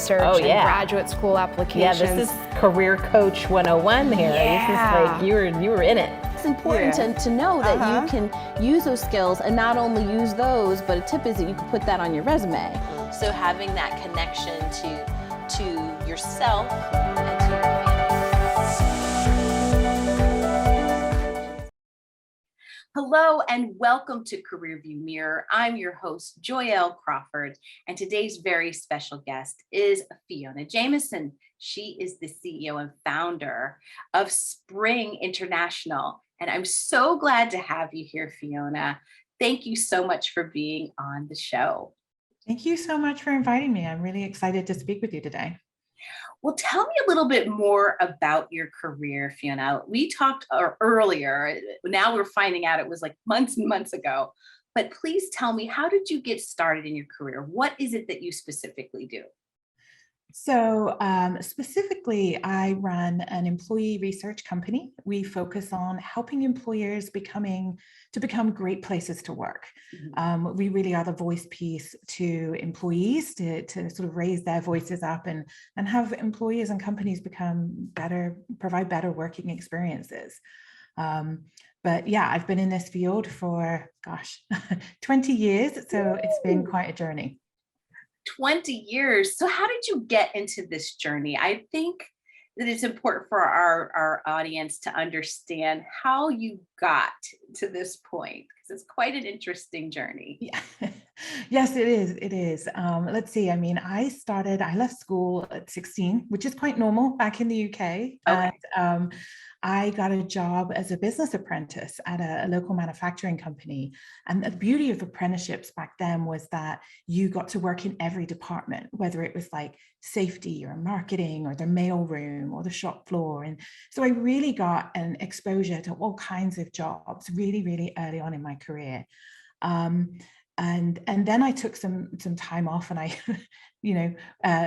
research and graduate school applications. Yeah, this is career coach 101 here. This is like you were in it. It's important to know that you can use those skills and not only use those, but a tip is that you can put that on your resume. So having that connection to yourself and to your family. Hello and welcome to Career View Mirror. I'm your host, Joyel Crawford, and today's very special guest is Fiona Jamison. She is the CEO and founder of Spring International, and I'm so glad to have you here, Fiona. Thank you so much for being on the show. Thank you so much for inviting me. I'm really excited to speak with you today. Well, tell me a little bit more about your career, Fiona. We talked earlier. Now we're finding out it was like months and months ago. But please tell me, how did you get started in your career? What is it that you specifically do? So specifically, I run an employee research company. We focus on helping employers to become great places to work. We really are the voice piece to employees to sort of raise their voices up and have employers and companies provide better working experiences. But yeah, I've been in this field for, 20 years. So it's been quite a journey. 20 years. So how did you get into this journey? I think that it's important for our audience to understand how you got to this point, because it's quite an interesting journey. Yeah. Yes, it is. It is. Let's see. I mean, I left school at 16, which is quite normal back in the UK. Okay. And I got a job as a business apprentice at a local manufacturing company. And the beauty of apprenticeships back then was that you got to work in every department, whether it was like safety or marketing or the mail room or the shop floor. And so I really got an exposure to all kinds of jobs really, really early on in my career. And then I took some time off and I,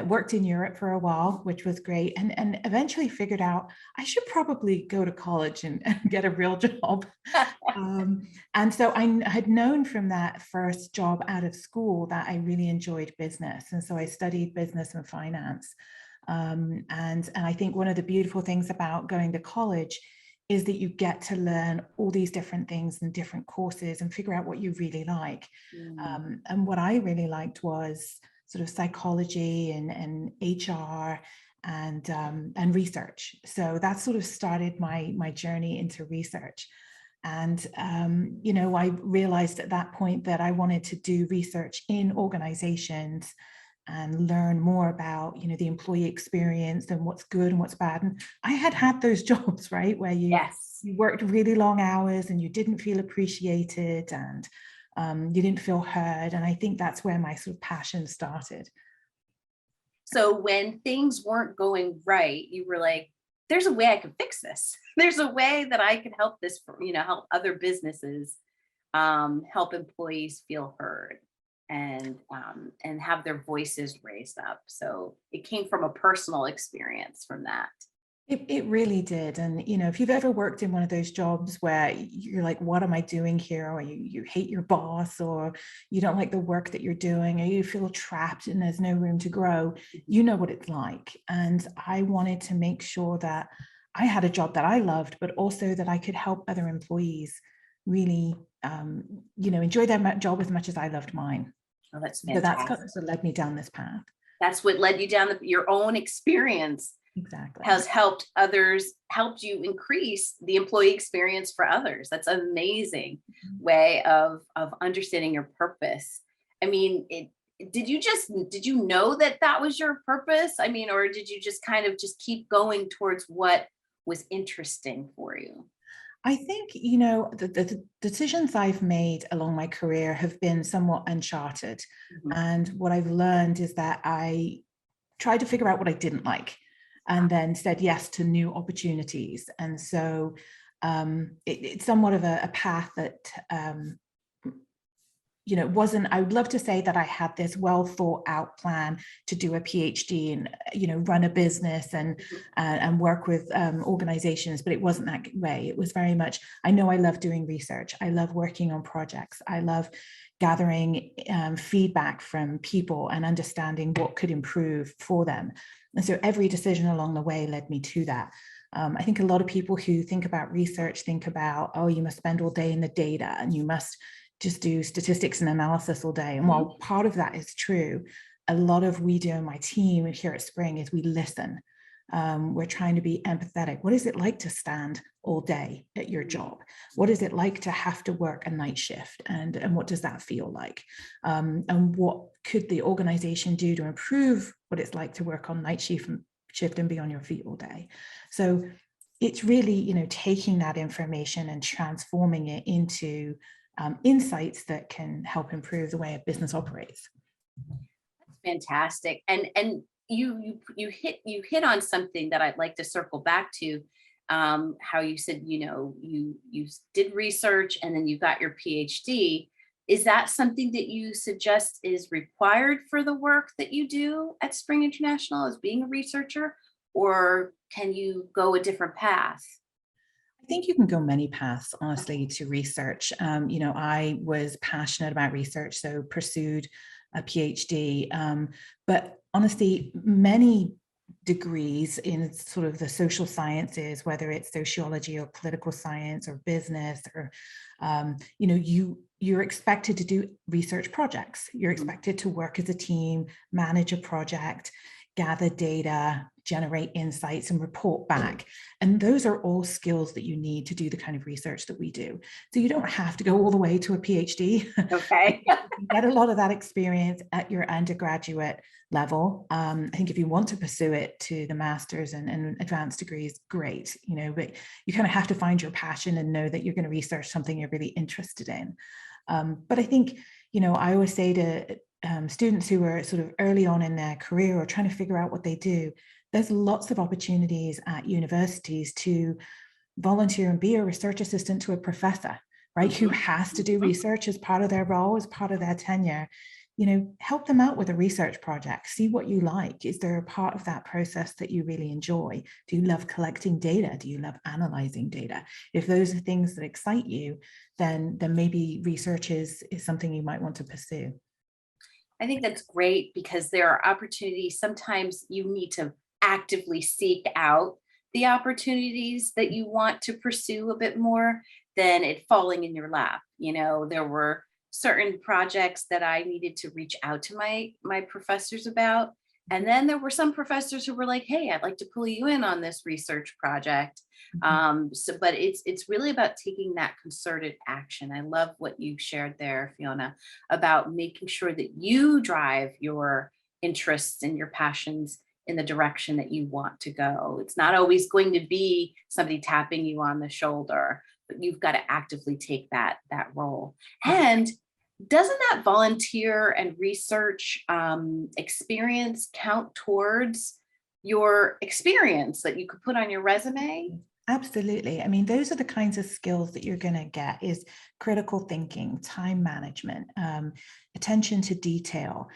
worked in Europe for a while, which was great. And eventually figured out I should probably go to college and get a real job. And so I had known from that first job out of school that I really enjoyed business. And so I studied business and finance. And I think one of the beautiful things about going to college is that you get to learn all these different things and different courses and figure out what you really like. And what I really liked was sort of psychology and HR and research. So that sort of started my journey into research. And, I realized at that point that I wanted to do research in organizations and learn more about, the employee experience and what's good and what's bad. And I had those jobs, right, where you worked really long hours and you didn't feel appreciated and you didn't feel heard. And I think that's where my sort of passion started. So when things weren't going right, you were like, there's a way I can fix this. There's a way that I can help this, help other businesses, help employees feel heard and have their voices raised up. So it came from a personal experience from that. It really did. And, if you've ever worked in one of those jobs where you're like, what am I doing here? Or you hate your boss, or you don't like the work that you're doing, or you feel trapped and there's no room to grow, you know what it's like. And I wanted to make sure that I had a job that I loved, but also that I could help other employees really, enjoy their job as much as I loved mine. Oh, that's fantastic. So that's what led me down this path. That's what led you down your own experience. Exactly. Has helped you increase the employee experience for others. That's an amazing way of understanding your purpose. I mean, did you know that was your purpose? I mean, or did you just kind of just keep going towards what was interesting for you? I think, the decisions I've made along my career have been somewhat uncharted. And what I've learned is that I tried to figure out what I didn't like and then said yes to new opportunities. And so it's somewhat of a path that, it wasn't, I would love to say that I had this well thought out plan to do a PhD and, run a business and work with organizations, but it wasn't that way. It was very much, I know I love doing research. I love working on projects. I love gathering feedback from people and understanding what could improve for them. And so every decision along the way led me to that. I think a lot of people who think about research think about, oh, you must spend all day in the data and you must just do statistics and analysis all day. And while part of that is true, a lot of we do in my team here at Spring is we listen. We're trying to be empathetic. What is it like to stand all day at your job? What is it like to have to work a night shift? And what does that feel like? And what could the organization do to improve what it's like to work on night shift and be on your feet all day? So it's really, taking that information and transforming it into insights that can help improve the way a business operates. That's fantastic. And you hit on something that I'd like to circle back to. How you said, you did research and then you got your PhD. Is that something that you suggest is required for the work that you do at Spring International as being a researcher, or can you go a different path? I think you can go many paths, honestly, to research. I was passionate about research, so pursued a PhD. But honestly, many degrees in sort of the social sciences, whether it's sociology or political science or business, or you're expected to do research projects. You're expected to work as a team, manage a project, gather data, generate insights, and report back. And those are all skills that you need to do the kind of research that we do. So you don't have to go all the way to a PhD. Okay. You get a lot of that experience at your undergraduate level. I think if you want to pursue it to the master's and advanced degrees, great, but you kind of have to find your passion and know that you're going to research something you're really interested in. But I think, I always say to students who are sort of early on in their career or trying to figure out what they do, there's lots of opportunities at universities to volunteer and be a research assistant to a professor, right? Who has to do research as part of their role, as part of their tenure. Help them out with a research project, see what you like. Is there a part of that process that you really enjoy? Do you love collecting data? Do you love analyzing data? If those are things that excite you, then maybe research is something you might want to pursue. I think that's great because there are opportunities. Sometimes you need to actively seek out the opportunities that you want to pursue a bit more than it falling in your lap. There were certain projects that I needed to reach out to my professors about. And then there were some professors who were like, hey, I'd like to pull you in on this research project. But it's really about taking that concerted action. I love what you shared there, Fiona, about making sure that you drive your interests and your passions in the direction that you want to go. It's not always going to be somebody tapping you on the shoulder, but you've got to actively take that role. And doesn't that volunteer and research experience count towards your experience that you could put on your resume? Absolutely. I mean, those are the kinds of skills that you're going to get: is critical thinking, time management, attention to detail,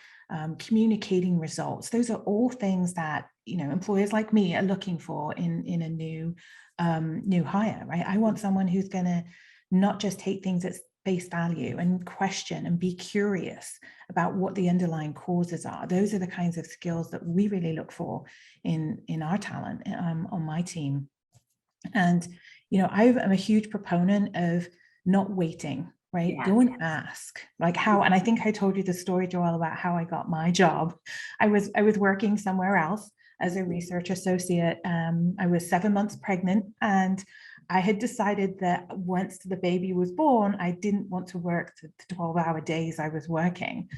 communicating results. Those are all things that, employers like me are looking for in a new hire, right? I want someone who's going to not just take things at face value and question and be curious about what the underlying causes are. Those are the kinds of skills that we really look for in our talent on my team. And, I'm a huge proponent of not waiting, right? Yeah. Go and ask, like how, and I think I told you the story, Joyel, about how I got my job. I was working somewhere else as a research associate. I was 7 months pregnant, and I had decided that once the baby was born, I didn't want to work the 12-hour days I was working.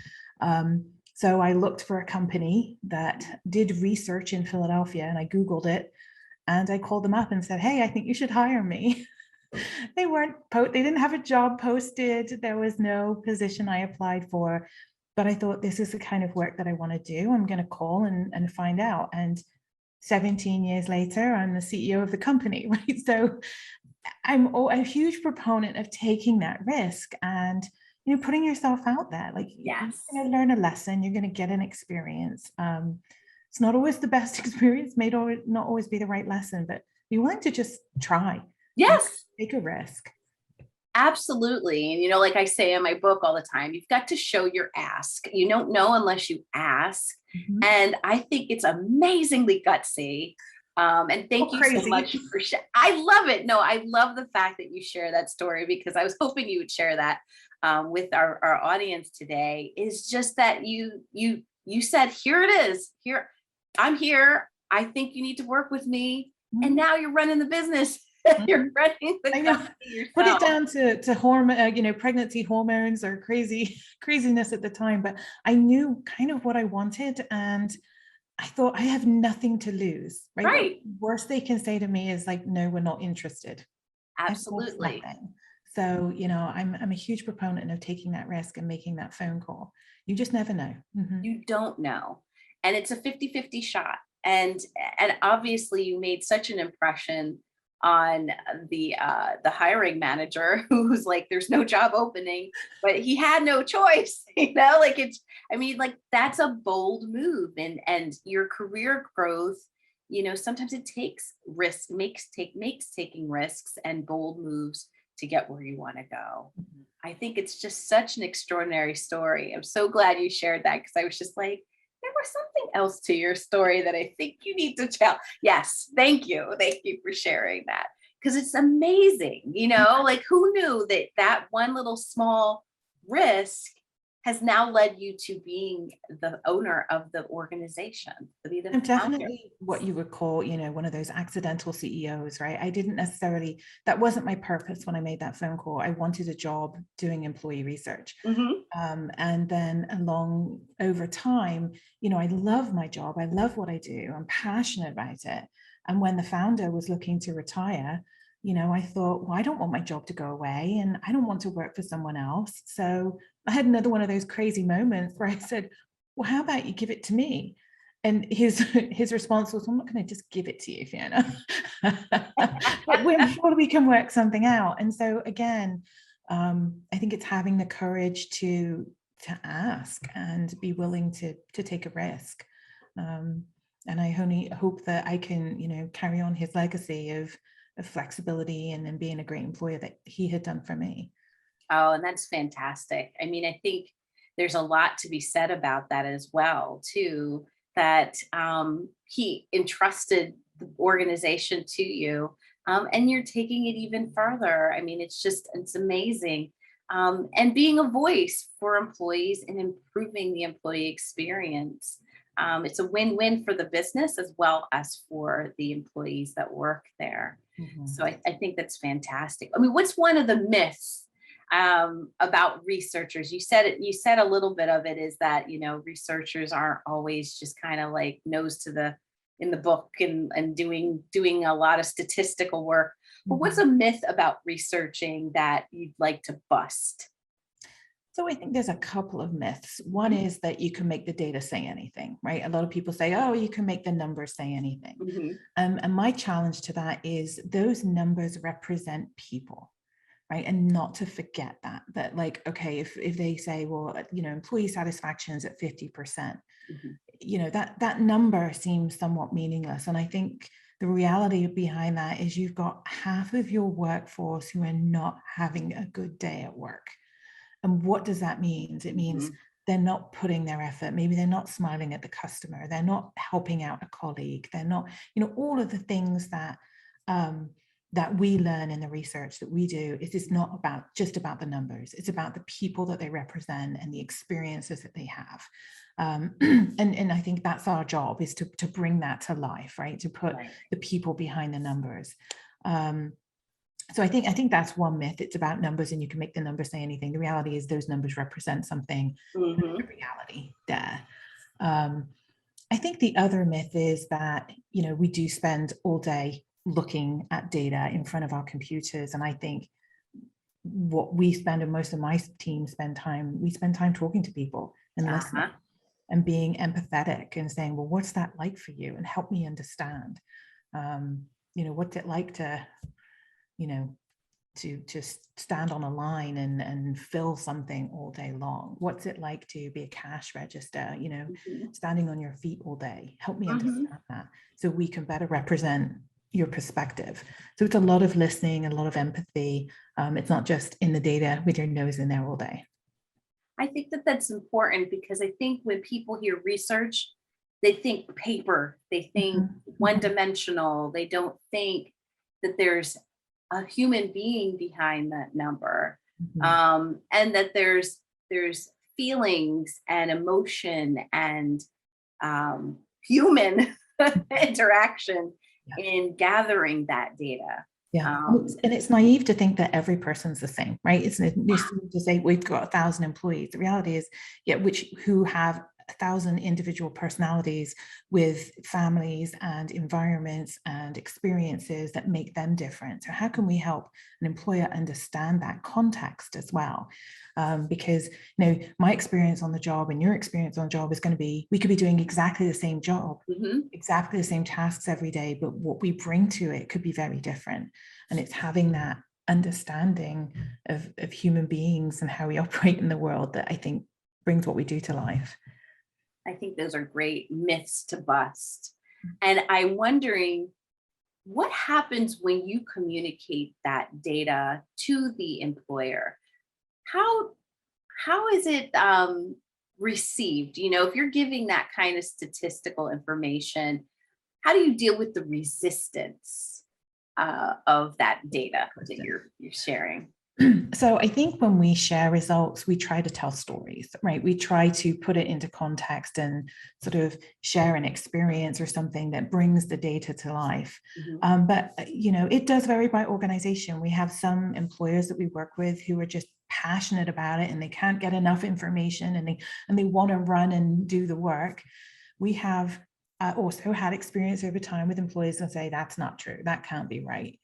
So I looked for a company that did research in Philadelphia, and I Googled it. And I called them up and said, hey, I think you should hire me. They didn't have a job posted. There was no position I applied for, but I thought, this is the kind of work that I want to do. I'm going to call and find out. And 17 years later, I'm the CEO of the company, right? So I'm a huge proponent of taking that risk. And, putting yourself out there, like Yes. you're going to learn a lesson, you're going to get an experience. It's not always the best experience, may not always be the right lesson, but be willing to just try. Yes. Take a risk. Absolutely. And, like I say in my book all the time, you've got to show your ask. You don't know unless you ask. Mhm. And I think it's amazingly gutsy. And thank you so much for sharing. I love it. No, I love the fact that you share that story, because I was hoping you would share that with our audience today. Is just that you said, here it is. Here, I'm here. I think you need to work with me. And now you're running the business. You're running the company yourself. Put it down to hormone, pregnancy hormones or craziness at the time, but I knew kind of what I wanted, and I thought I have nothing to lose. Right. The worst they can say to me is like, no, we're not interested. Absolutely. So, I'm a huge proponent of taking that risk and making that phone call. You just never know. You don't know. And it's a 50-50 shot. And obviously you made such an impression on the hiring manager, who's like, there's no job opening, but he had no choice, like that's a bold move. And your career growth, sometimes it takes risks, makes taking risks and bold moves to get where you want to go. I think it's just such an extraordinary story. I'm so glad you shared that, because I was just like, there was something else to your story that I think you need to tell. Yes, thank you. Thank you for sharing that, because it's amazing. Like, who knew that one little small risk has now led you to being the owner of the organization, to be the I'm founder. definitely what you would call, one of those accidental CEOs, right? I didn't necessarily, that wasn't my purpose when I made that phone call. I wanted a job doing employee research. And then over time, I love my job. I love what I do. I'm passionate about it. And when the founder was looking to retire, I thought, well, I don't want my job to go away, and I don't want to work for someone else. So I had another one of those crazy moments where I said, well, how about you give it to me? And his response was, I'm not going to just give it to you, Fiona. I'm sure we can work something out. And so again, I think it's having the courage to ask and be willing to take a risk. And I only hope that I can, carry on his legacy of flexibility and being a great employer that he had done for me. Oh, and that's fantastic. I think there's a lot to be said about that as well, too, that he entrusted the organization to you, and you're taking it even further. It's amazing. And being a voice for employees and improving the employee experience. It's a win-win for the business as well as for the employees that work there. So I think that's fantastic. What's one of the myths about researchers? You said a little bit of it is that, researchers aren't always just kind of like nose to in the book and doing a lot of statistical work. But what's a myth about researching that you'd like to bust? So I think there's a couple of myths. One is that you can make the data say anything, right? A lot of people say, oh, you can make the numbers say anything. And my challenge to that is those numbers represent people, right? And not to forget that like, okay, if they say, well, employee satisfaction is at 50%, that number seems somewhat meaningless. And I think the reality behind that is you've got half of your workforce who are not having a good day at work. And what does that mean? It means they're not putting their effort. Maybe they're not smiling at the customer. They're not helping out a colleague. They're not, all of the things that that we learn in the research that we do. It's not just about the numbers. It's about the people that they represent and the experiences that they have. And I think that's our job, is to bring that to life, right? To put the people behind the numbers. So I think that's one myth. It's about numbers and you can make the numbers say anything. The reality is those numbers represent something, the reality there. I think the other myth is that, we do spend all day looking at data in front of our computers. And I think what we spend, and most of my team spend time talking to people and listening and being empathetic and saying, well, what's that like for you? And help me understand, what's it like to, to just stand on a line and fill something all day long? What's it like to be a cash register, standing on your feet all day? Help me understand that so we can better represent your perspective. So it's a lot of listening, a lot of empathy. It's not just in the data with your nose in there all day. I think that that's important because I think when people hear research, they think paper, they think one-dimensional, they don't think that there's a human being behind that number, and that there's feelings and emotion and human interaction in gathering that data. Yeah, and it's naive to think that every person's the same, right? It's to say we've got 1,000 employees. The reality is, who have 1,000 individual personalities with families and environments and experiences that make them different. So how can we help an employer understand that context as well? Because my experience on the job and your experience on the job is going to be, we could be doing exactly the same job, exactly the same tasks every day, but what we bring to it could be very different. And it's having that understanding of human beings and how we operate in the world that I think brings what we do to life. I think those are great myths to bust. And I'm wondering, what happens when you communicate that data to the employer? How is it received? If you're giving that kind of statistical information, how do you deal with the resistance of that data that you're sharing? So I think when we share results, we try to tell stories, right? We try to put it into context and sort of share an experience or something that brings the data to life. But it does vary by organization. We have some employers that we work with who are just passionate about it and they can't get enough information and they want to run and do the work. We have also had experience over time with employees and say, that's not true. That can't be right.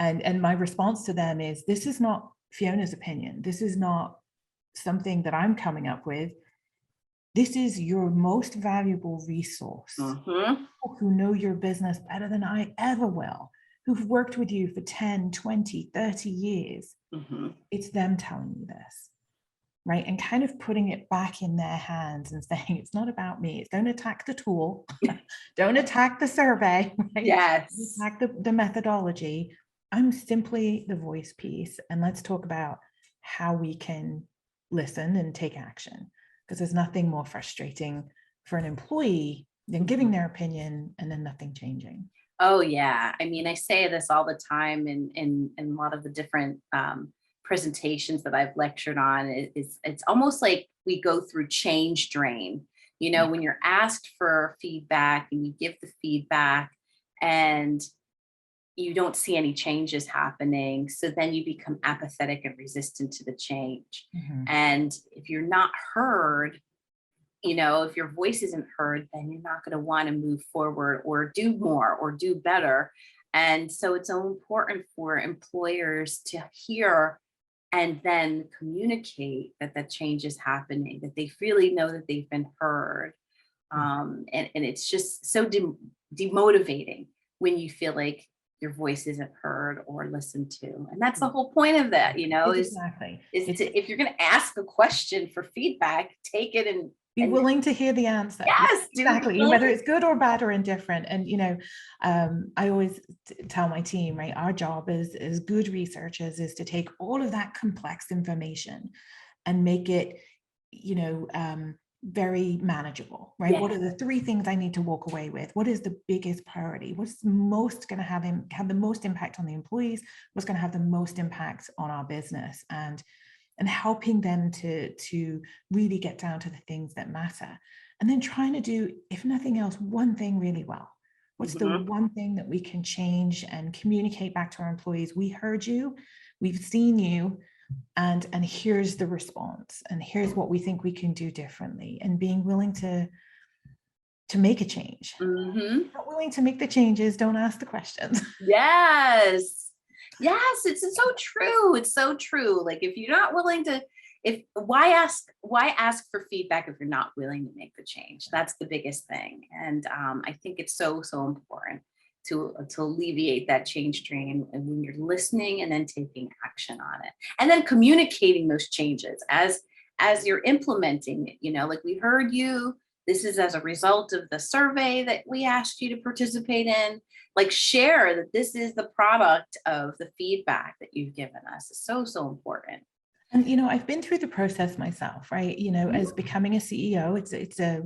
And my response to them is, this is not Fiona's opinion. This is not something that I'm coming up with. This is your most valuable resource. People who know your business better than I ever will, who've worked with you for 10, 20, 30 years. It's them telling you this, right? And kind of putting it back in their hands and saying, it's not about me. It's don't attack the tool. Don't attack the survey. Right? Yes. Don't attack the methodology. I'm simply the voice piece. And let's talk about how we can listen and take action. Because there's nothing more frustrating for an employee than giving their opinion and then nothing changing. Oh, yeah. I mean, I say this all the time in a lot of the different presentations that I've lectured on. It's almost like we go through change drain. When you're asked for feedback and you give the feedback and you don't see any changes happening. So then you become apathetic and resistant to the change. And if you're not heard, if your voice isn't heard, then you're not going to want to move forward or do more or do better. And so it's so important for employers to hear and then communicate that change is happening, that they really know that they've been heard. And it's just so demotivating when you feel like your voice isn't heard or listened to. And that's the whole point of that, Exactly. If you're going to ask a question for feedback, take it and be willing to hear the answer. Yes, exactly. Whether it's good or bad or indifferent. And, I always tell my team, right, our job as good researchers is to take all of that complex information and make it, very manageable, right? Yeah. What are the 3 things I need to walk away with? What is the biggest priority? What's most going to have the most impact on the employees? What's going to have the most impact on our business? And helping them to really get down to the things that matter. And then trying to do, if nothing else, one thing really well. What's the one thing that we can change and communicate back to our employees? We heard you, we've seen you, and here's the response, and here's what we think we can do differently, and being willing to make a change. Not willing to make the changes, don't ask the questions. Yes, it's so true. It's so true. Like, if you're not willing to, why ask for feedback if you're not willing to make the change? That's the biggest thing. And I think it's so important to alleviate that change drain, and when you're listening and then taking action on it, and then communicating those changes as you're implementing it. Like, we heard you, this is as a result of the survey that we asked you to participate in. Like, share that this is the product of the feedback that you've given us. It's so important. And, I've been through the process myself, right? As becoming a CEO, it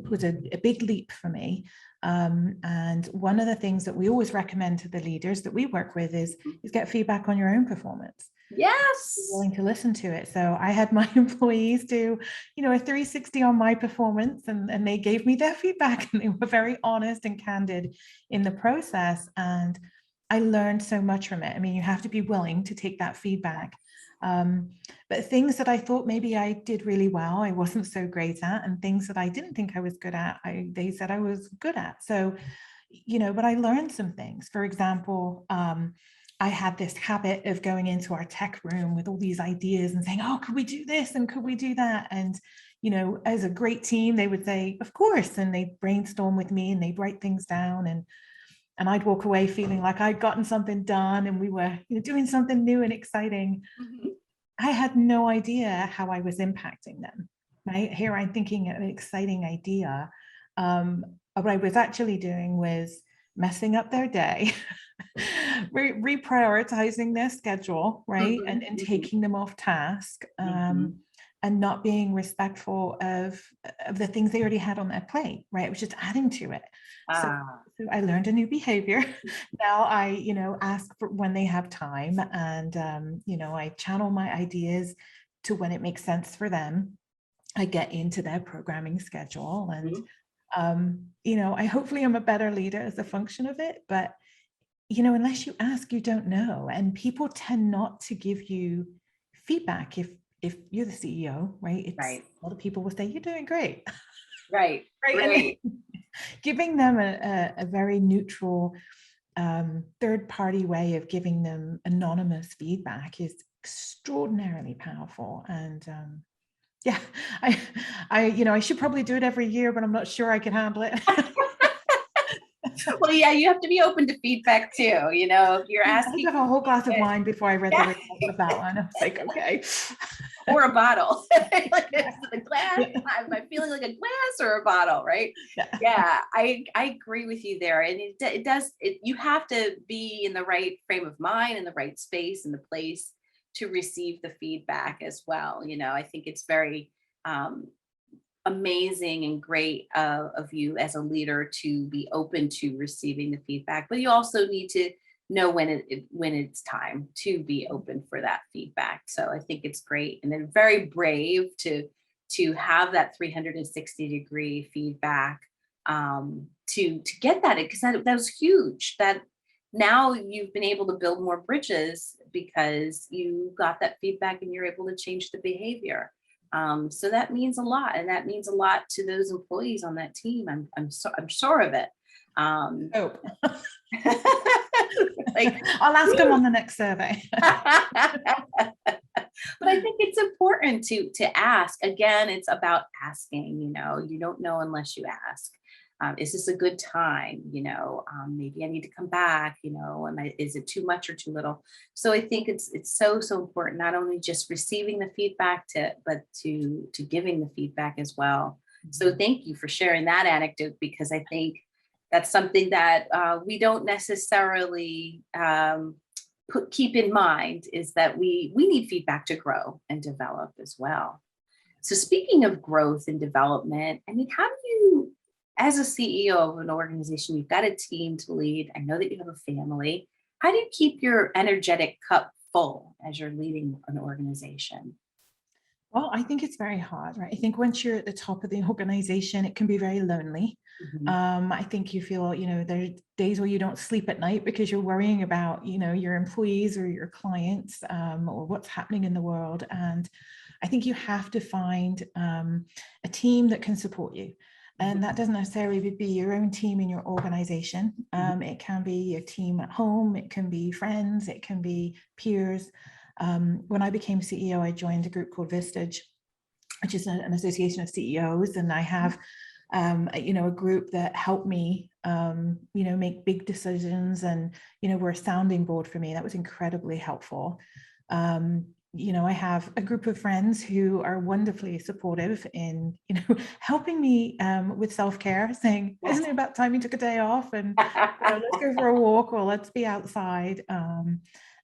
was a big leap for me. And one of the things that we always recommend to the leaders that we work with is get feedback on your own performance. Yes. Be willing to listen to it. So I had my employees do, a 360 on my performance, and they gave me their feedback, and they were very honest and candid in the process. And I learned so much from it. I mean, you have to be willing to take that feedback. But things that I thought maybe I did really well, I wasn't so great at, and things that I didn't think I was good at, they said I was good at. So, but I learned some things. For example, I had this habit of going into our tech room with all these ideas and saying, oh, could we do this? And could we do that? And, as a great team, they would say, of course. And they'd brainstorm with me and they'd write things down. And I'd walk away feeling like I'd gotten something done and we were doing something new and exciting. Mm-hmm. I had no idea how I was impacting them, right? Here I'm thinking of an exciting idea. What I was actually doing was messing up their day, reprioritizing their schedule, right? Mm-hmm. And taking them off task, and not being respectful of the things they already had on their plate, right? It was just adding to it. So I learned a new behavior. Now I, ask for when they have time, and, I channel my ideas to when it makes sense for them. I get into their programming schedule, and, I hopefully I'm a better leader as a function of it, but, unless you ask, you don't know. And people tend not to give you feedback if you're the CEO, right? Right. A lot of people will say, you're doing great. Right. Right. Giving them a very neutral third-party way of giving them anonymous feedback is extraordinarily powerful. And yeah, I should probably do it every year, but I'm not sure I can handle it. Well, yeah, you have to be open to feedback too. If you're asking, I have a whole glass of wine before I read the results of that one. I was like, okay. Or a bottle. Like, is it a glass? Am I feeling like a glass or a bottle? Right? Yeah, I agree with you there. And it does. You have to be in the right frame of mind, in the right space, and the place to receive the feedback as well. I think it's very amazing and great of you as a leader to be open to receiving the feedback, but you also need to know when it's time to be open for that feedback. So I think it's great, and then very brave to have that 360-degree feedback, to get that, because that was huge. That now you've been able to build more bridges because you got that feedback and you're able to change the behavior. So that means a lot, and that means a lot to those employees on that team. I'm sure of it. Like, I'll ask them on the next survey. But I think it's important to ask. Again, it's about asking. You don't know unless you ask. Is this a good time? Maybe I need to come back. Is it too much or too little? So I think it's so important, not only just receiving the feedback but to giving the feedback as well. So thank you for sharing that anecdote, because I think that's something that we don't necessarily keep in mind, is that we need feedback to grow and develop as well. So speaking of growth and development, I mean, how do you, as a CEO of an organization, you've got a team to lead. I know that you have a family. How do you keep your energetic cup full as you're leading an organization? Well, I think it's very hard, right? I think once you're at the top of the organization, it can be very lonely. I think you feel, there are days where you don't sleep at night because you're worrying about, your employees or your clients, or what's happening in the world. And I think you have to find a team that can support you. And that doesn't necessarily be your own team in your organization. It can be your team at home. It can be friends. It can be peers. When I became CEO, I joined a group called Vistage, which is an association of CEOs. And I have a group that helped me, make big decisions and, were a sounding board for me. That was incredibly helpful. I have a group of friends who are wonderfully supportive in, helping me with self-care, saying, isn't it about time you took a day off, and let's go for a walk, or let's be outside.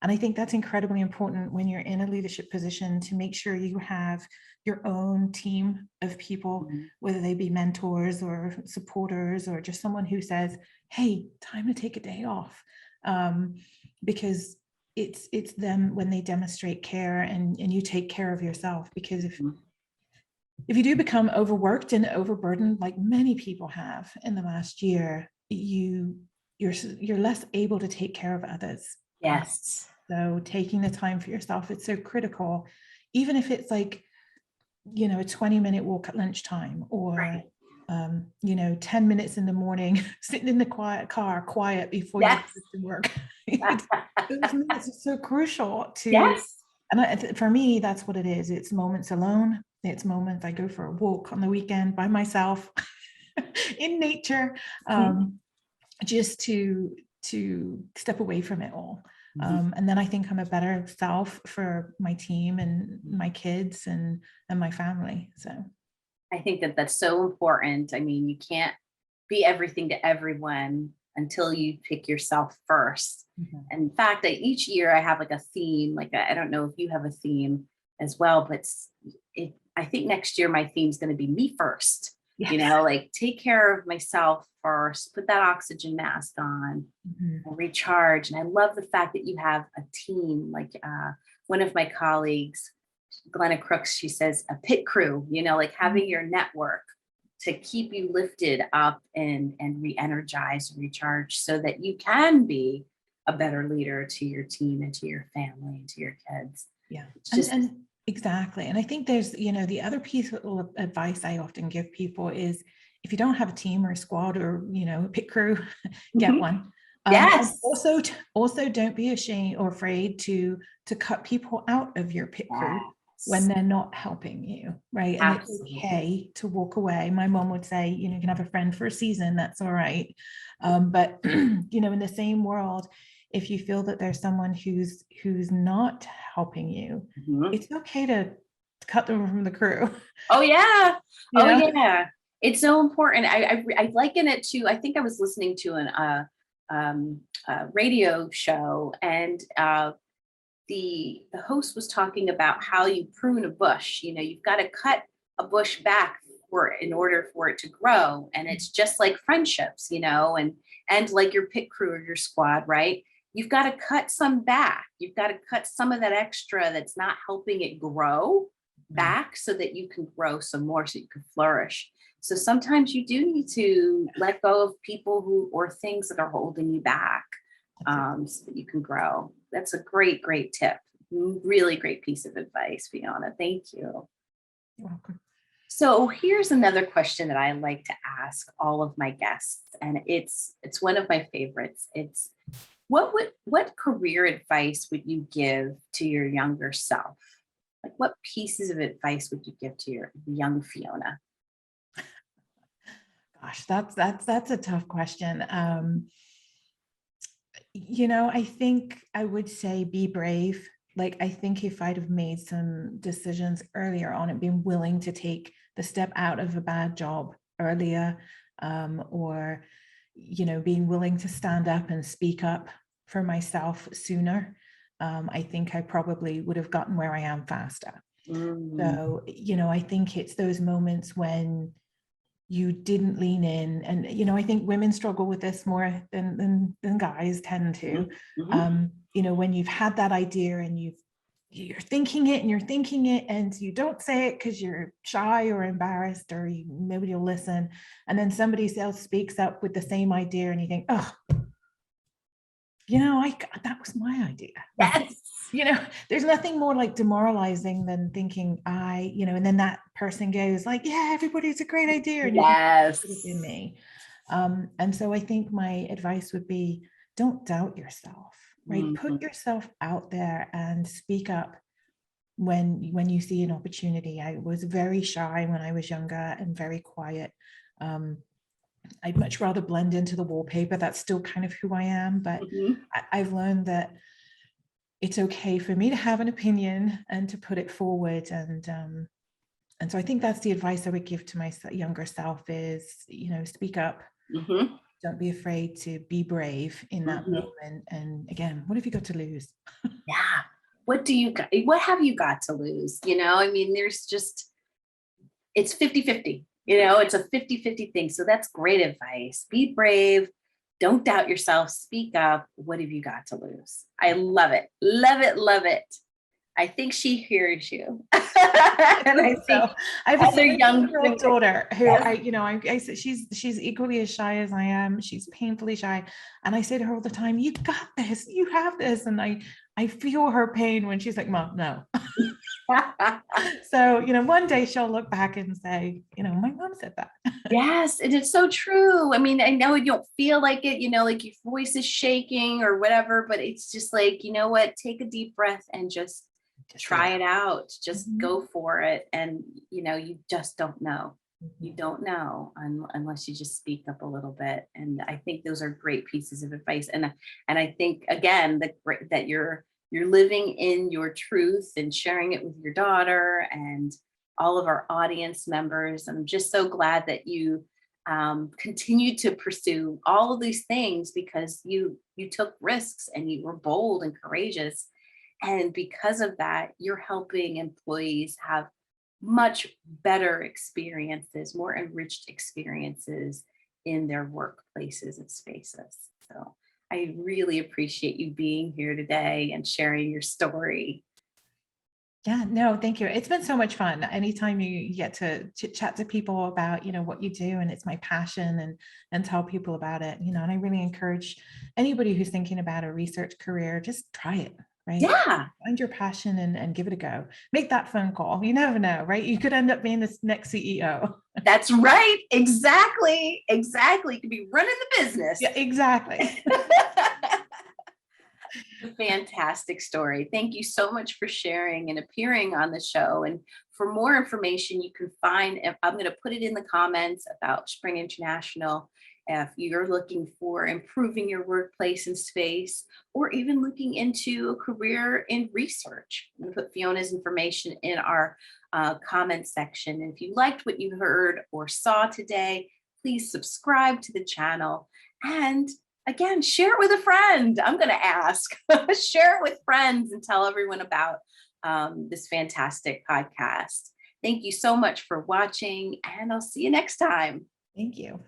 And I think that's incredibly important when you're in a leadership position, to make sure you have your own team of people, whether they be mentors or supporters, or just someone who says, hey, time to take a day off. Because it's them when they demonstrate care, and you take care of yourself. Because if you do become overworked and overburdened, like many people have in the last year, you're less able to take care of others. Yes. So taking the time for yourself, it's so critical, even if it's like, a 20-minute walk at lunchtime, or Right. 10 minutes in the morning, sitting in the quiet before you go to work. Those minutes are so crucial to, yes. And for me, that's what it is. It's moments alone. It's moments I go for a walk on the weekend by myself in nature, just to step away from it all. And then I think I'm a better self for my team and my kids and my family. So I think that that's so important. I mean, you can't be everything to everyone until you pick yourself first. And in fact, each year I have like a theme. Like, I don't know if you have a theme as well, but I think next year my theme is going to be me first. Yes. Like, take care of myself first, put that oxygen mask on, and recharge. And I love the fact that you have a team. Like, one of my colleagues, Glenna Crooks, she says a pit crew, like having your network to keep you lifted up and re-energized and recharged, so that you can be a better leader to your team and to your family and to your kids. Yeah. It's just, and exactly. And I think there's, the other piece of advice I often give people is, if you don't have a team or a squad or, a pit crew, get one. yes. Also don't be ashamed or afraid to cut people out of your pit crew when they're not helping you, right? And Absolutely. it's okay to walk away. My mom would say, you can have a friend for a season, that's all right. But in the same world, if you feel that there's someone who's not helping you, it's okay to cut them from the crew. Oh yeah. Yeah. Yeah. It's so important. I liken it to, I think I was listening to a radio show, and the host was talking about how you prune a bush. You've got to cut a bush back in order for it to grow. And it's just like friendships, and like your pit crew or your squad, right? You've got to cut some back. You've got to cut some of that extra that's not helping it grow back, so that you can grow some more, so you can flourish. So sometimes you do need to let go of people or things that are holding you back, so that you can grow. That's a great, great tip. Really great piece of advice, Fiona. Thank you. You're welcome. So here's another question that I like to ask all of my guests, and it's one of my favorites. It's, what career advice would you give to your younger self? Like, what pieces of advice would you give to your young Fiona? Gosh, that's a tough question. I think I would say be brave. Like, I think if I'd have made some decisions earlier on and been willing to take the step out of a bad job earlier, or, being willing to stand up and speak up for myself sooner, I think I probably would have gotten where I am faster. So, I think it's those moments when you didn't lean in, and I think women struggle with this more than guys tend to. When you've had that idea and you're thinking it and you don't say it because you're shy or embarrassed, or nobody will listen, and then somebody else speaks up with the same idea and you think, oh, that was my idea. Yes. There's nothing more like demoralizing than thinking and then that person goes like, yeah, everybody's a great idea. And yes. It's in me. And so I think my advice would be, don't doubt yourself, right? Put yourself out there and speak up when you see an opportunity. I was very shy when I was younger and very quiet. I'd much rather blend into the wallpaper. That's still kind of who I am, but I've learned that it's okay for me to have an opinion and to put it forward. And so I think that's the advice I would give to my younger self is, speak up. Don't be afraid to be brave in that moment. And again, what have you got to lose? Yeah. What have you got to lose? There's just, it's 50-50, it's a 50-50 thing. So that's great advice. Be brave. Don't doubt yourself. Speak up. What have you got to lose? I love it. Love it. Love it. I think she hears you. And I think I have a young daughter who yes. I said she's equally as shy as I am. She's painfully shy. And I say to her all the time, you got this, you have this. And I feel her pain when she's like, Mom, no. So, one day she'll look back and say, my mom said that. Yes, and it's so true. I mean, I know you don't feel like it, like your voice is shaking or whatever, but it's just like, you know what, take a deep breath and just try it out. Just go for it. And, you just don't know. You don't know unless you just speak up a little bit. And I think those are great pieces of advice. And I think, again, that you're living in your truth and sharing it with your daughter and all of our audience members. I'm just so glad that you continue to pursue all of these things because you took risks and you were bold and courageous. And because of that, you're helping employees have much better experiences, more enriched experiences in their workplaces and spaces. So I really appreciate you being here today and sharing your story. Yeah, no, thank you. It's been so much fun. Anytime you get to chit chat to people about, what you do, and it's my passion and tell people about it, and I really encourage anybody who's thinking about a research career, just try it, right? Yeah. Find your passion and give it a go. Make that phone call. You never know, right? You could end up being this next CEO. That's right. Exactly. You could be running the business. Yeah, exactly. Fantastic story. Thank you so much for sharing and appearing on the show. And for more information, you can find, I'm going to put it in the comments about Spring International. If you're looking for improving your workplace and space, or even looking into a career in research, I'm going to put Fiona's information in our comment section. And if you liked what you heard or saw today, please subscribe to the channel. And again, share it with a friend. I'm going to ask, share it with friends and tell everyone about this fantastic podcast. Thank you so much for watching, and I'll see you next time. Thank you.